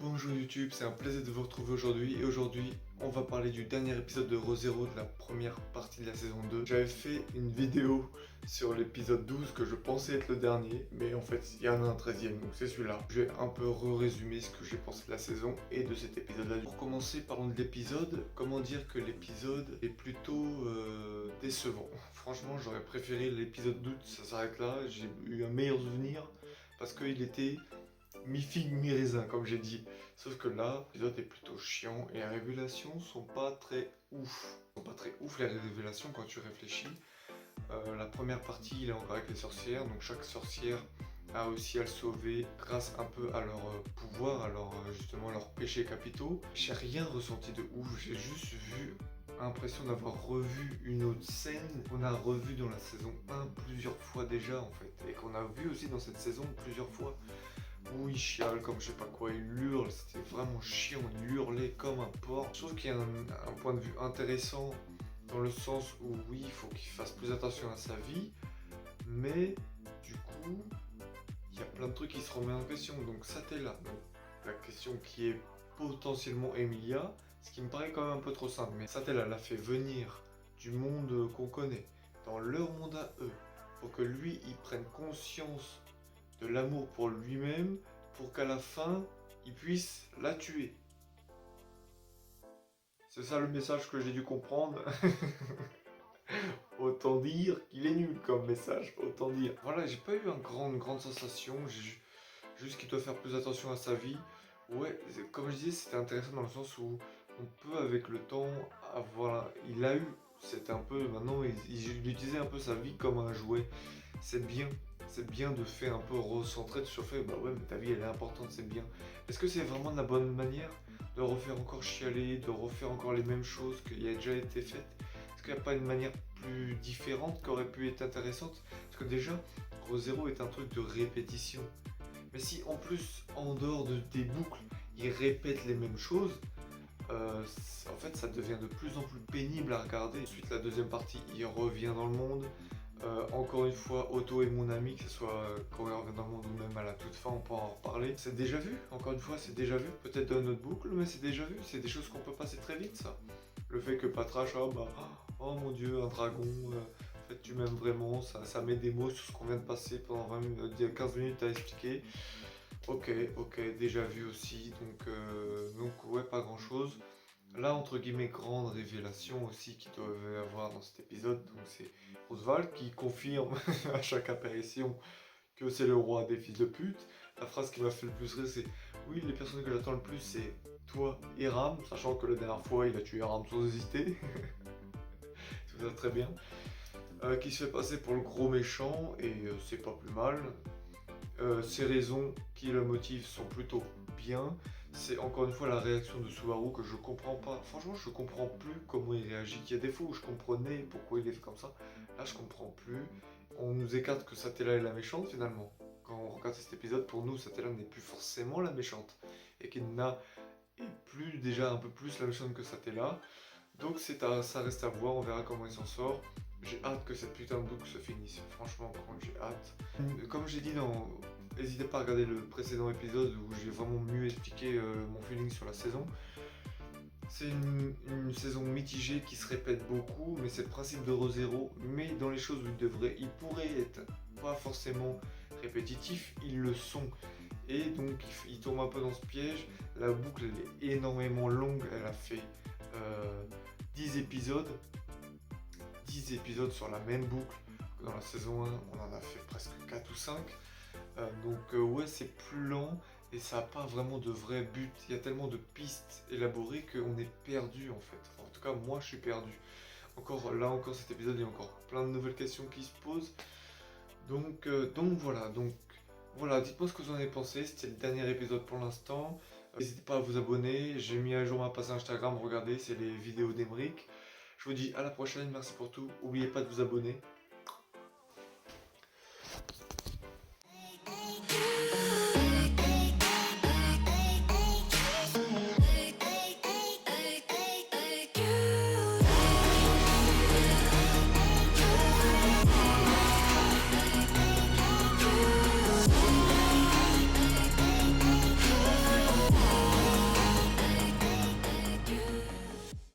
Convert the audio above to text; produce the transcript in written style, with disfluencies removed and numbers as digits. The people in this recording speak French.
Bonjour YouTube, c'est un plaisir de vous retrouver aujourd'hui et aujourd'hui on va parler du dernier épisode de ReZero de la première partie de la saison 2. J'avais fait une vidéo sur l'épisode 12 que je pensais être le dernier, mais en fait il y en a un 13e, donc c'est celui-là. Je vais un peu résumer ce que j'ai pensé de la saison et de cet épisode-là. Pour commencer, parlons de l'épisode. Comment dire que l'épisode est plutôt décevant. Franchement, j'aurais préféré l'épisode 12, ça s'arrête là. J'ai eu un meilleur souvenir parce qu'il était mi-figue, mi-raisin, comme j'ai dit. Sauf que là, l'épisode est plutôt chiant et les révélations sont pas très ouf. Sont pas très ouf les révélations quand tu réfléchis. La première partie, il est encore avec les sorcières, donc chaque sorcière a réussi à le sauver grâce un peu à leur pouvoir, à leur, justement leurs péchés capitaux. J'ai rien ressenti de ouf, j'ai juste vu l'impression d'avoir revu une autre scène qu'on a revue dans la saison 1 plusieurs fois déjà en fait, et qu'on a vu aussi dans cette saison plusieurs fois. Où il chiale comme je sais pas quoi, il hurle, c'était vraiment chiant, il hurlait comme un porc. Je trouve qu'il y a un point de vue intéressant dans le sens où oui, il faut qu'il fasse plus attention à sa vie, mais du coup, il y a plein de trucs qui se remettent en question. Donc ça t'es là. Donc, la question qui est potentiellement Emilia, ce qui me paraît quand même un peu trop simple, mais Satella l'a fait venir du monde qu'on connaît, dans leur monde à eux, pour que lui, il prenne conscience de l'amour pour lui-même, pour qu'à la fin, il puisse la tuer. C'est ça le message que j'ai dû comprendre. Autant dire qu'il est nul comme message, autant dire. Voilà, j'ai pas eu une grande sensation, j'ai juste qu'il doit faire plus attention à sa vie. Ouais, comme je disais, c'était intéressant dans le sens où on peut avec le temps avoir... Il a eu, c'était un peu, maintenant il utilisait un peu sa vie comme un jouet. C'est bien de faire un peu recentrer sur le fait, bah ouais, mais ta vie elle est importante, c'est bien. Est-ce que c'est vraiment de la bonne manière de refaire encore chialer, de refaire encore les mêmes choses qui a déjà été faites? Est-ce qu'il n'y a pas une manière plus différente qui aurait pu être intéressante? Parce que déjà, ReZero est un truc de répétition. Mais si en plus, en dehors des boucles, il répète les mêmes choses, en fait ça devient de plus en plus pénible à regarder. Ensuite la deuxième partie, il revient dans le monde. Encore une fois, Otto est mon ami, que ce soit quand il revient dans le monde ou même à la toute fin, on pourra en reparler. C'est déjà vu, encore une fois, c'est déjà vu. Peut-être dans notre boucle, mais c'est déjà vu. C'est des choses qu'on peut passer très vite, ça. Le fait que Patrache, oh mon dieu, un dragon, en fait tu m'aimes vraiment, ça met des mots sur ce qu'on vient de passer pendant 15 minutes à expliquer. Ok, déjà vu aussi, donc ouais, pas grand chose. Là, entre guillemets, grande révélation aussi qu'il doit y avoir dans cet épisode, donc c'est Oswald qui confirme à chaque apparition que c'est le roi des fils de pute. La phrase qui m'a fait le plus rire, c'est oui, les personnes que j'attends le plus, c'est toi et Ram, sachant que la dernière fois, il a tué Ram sans hésiter. Tout ça très bien. Qui se fait passer pour le gros méchant, et c'est pas plus mal. Ces raisons qui le motivent sont plutôt bien. C'est encore une fois la réaction de Subaru que je comprends pas. Franchement, je comprends plus comment il réagit. Il y a des fois où je comprenais pourquoi il est comme ça. Là, je comprends plus. On nous écarte que Satella est la méchante finalement. Quand on regarde cet épisode, pour nous, Satella n'est plus forcément la méchante. Et qu'il n'a plus déjà un peu plus la méchante que Satella. Donc ça reste à voir, on verra comment il s'en sort. J'ai hâte que cette putain de boucle se finisse. Franchement, j'ai hâte. Comme j'ai dit n'hésitez pas à regarder le précédent épisode où j'ai vraiment mieux expliqué mon feeling sur la saison. C'est une saison mitigée qui se répète beaucoup, mais c'est le principe de ReZero. Mais dans les choses où il pourrait être pas forcément répétitif, ils le sont. Et donc il tombe un peu dans ce piège. La boucle elle est énormément longue, elle a fait 10 épisodes. 10 épisodes sur la même boucle. Dans la saison 1, on en a fait presque 4 ou 5. Ouais, c'est plus lent et ça n'a pas vraiment de vrai but. Il y a tellement de pistes élaborées qu'on est perdu en fait. En tout cas, moi je suis perdu. Encore cet épisode, il y a encore plein de nouvelles questions qui se posent. Voilà, dites-moi ce que vous en avez pensé. C'était le dernier épisode pour l'instant. N'hésitez pas à vous abonner. J'ai mis à jour ma page Instagram, regardez, c'est les vidéos d'Emeric. Je vous dis à la prochaine, merci pour tout. N'oubliez pas de vous abonner.